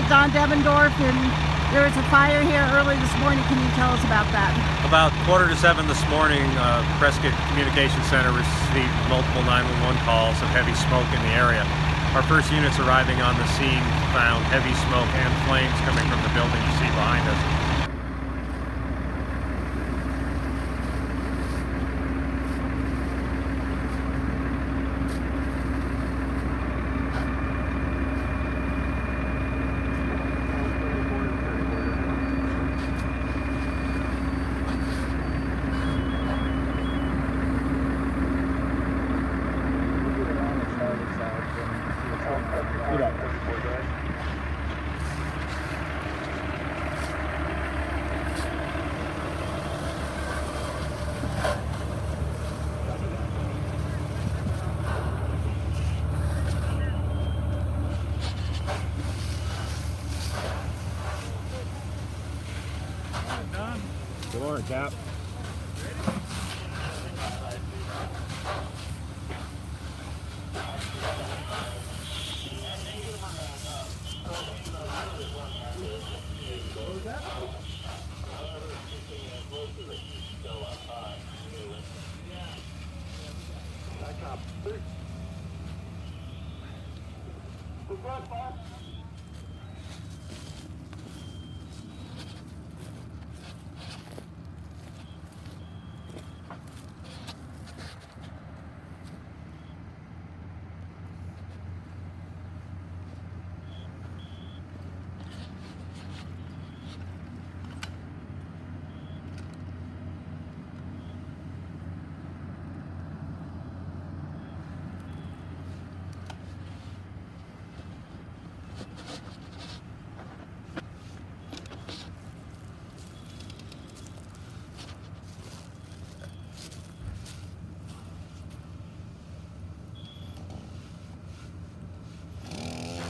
with Don Devendorf, and there was a fire here early this morning. Can you tell us about that? About 6:45 this morning, Prescott Communication Center received multiple 911 calls of heavy smoke in the area. Our first units arriving on the scene found heavy smoke and flames coming from the building you see behind us. Good morning, Cap.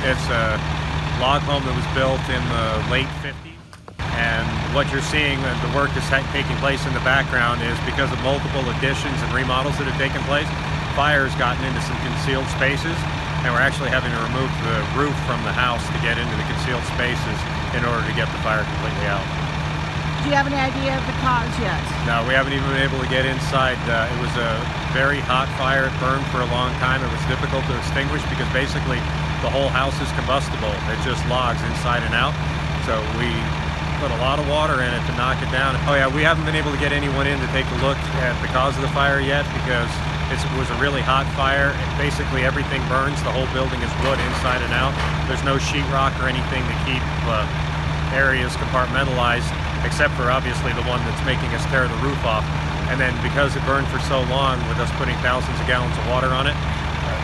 It's a log home that was built in the late 50s, and what you're seeing, the work that's taking place in the background, is because of multiple additions and remodels that have taken place. Fire has gotten into some concealed spaces, and we're actually having to remove the roof from the house to get into the concealed spaces in order to get the fire completely out. Do you have any idea of the cause yet? No, we haven't even been able to get inside. It was a very hot fire. It burned for a long time. It was difficult to extinguish because basically the whole house is combustible. It's just logs inside and out. So we put a lot of water in it to knock it down. Oh yeah, we haven't been able to get anyone in to take a look at the cause of the fire yet because it was a really hot fire. Basically everything burns. The whole building is wood inside and out. There's no sheetrock or anything to keep areas compartmentalized, except for obviously the one that's making us tear the roof off. And then because it burned for so long with us putting thousands of gallons of water on it,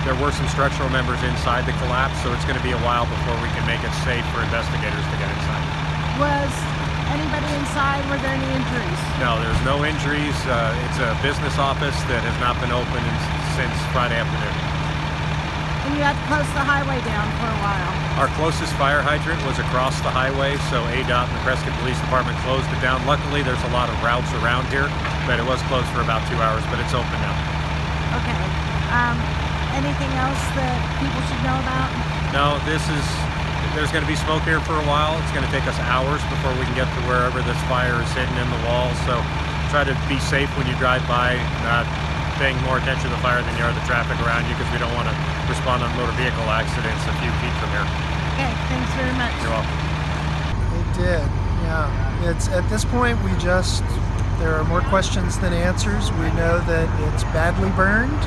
there were some structural members inside the collapse, so it's going to be a while before we can make it safe for investigators to get inside. Was anybody inside? Were there any injuries? No, there's no injuries. It's a business office that has not been open since Friday afternoon. And you had to close the highway down for a while. Our closest fire hydrant was across the highway, so ADOT and the Prescott Police Department closed it down. Luckily, there's a lot of routes around here, but it was closed for about 2 hours, but it's open now. Okay. Anything else that people should know about? No, there's going to be smoke here for a while. It's going to take us hours before we can get to wherever this fire is hidden in the wall, so try to be safe when you drive by, not paying more attention to the fire than you are the traffic around you, because we don't want to respond on motor vehicle accidents a few feet from here. Okay, thanks very much. You're welcome. It did, yeah. It's at this point there are more questions than answers. We know that it's badly burned,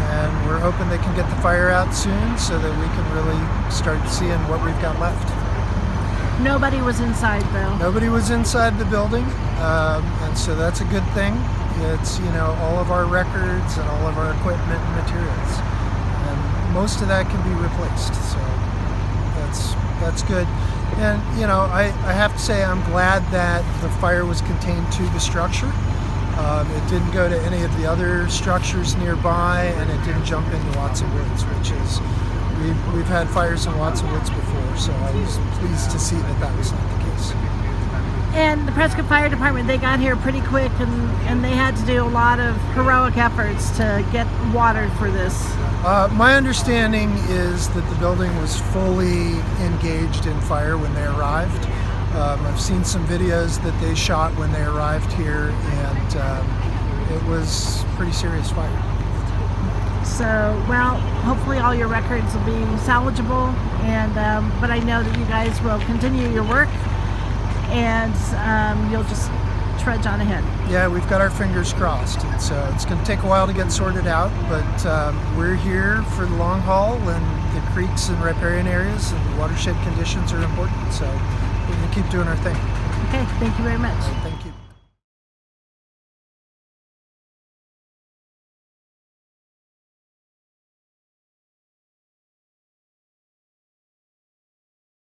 and we're hoping they can get the fire out soon so that we can really start seeing what we've got left. Nobody was inside though. Nobody was inside the building, and so that's a good thing. It's, all of our records and all of our equipment and materials, and most of that can be replaced, so that's good. And I have to say I'm glad that the fire was contained to the structure. It didn't go to any of the other structures nearby, and it didn't jump into Watson Woods, which is, we've had fires in Watson Woods before, so I was pleased to see that was not the case. And the Prescott Fire Department, they got here pretty quick, and they had to do a lot of heroic efforts to get water for this. My understanding is that the building was fully engaged in fire when they arrived. I've seen some videos that they shot when they arrived here, and it was pretty serious fire. So, well, hopefully all your records will be salvageable, and but I know that you guys will continue your work, and you'll just trudge on ahead. Yeah, we've got our fingers crossed. It's going to take a while to get sorted out, but we're here for the long haul, and the creeks and riparian areas and the watershed conditions are important, so we're going to keep doing our thing. Okay, thank you very much. Thank you.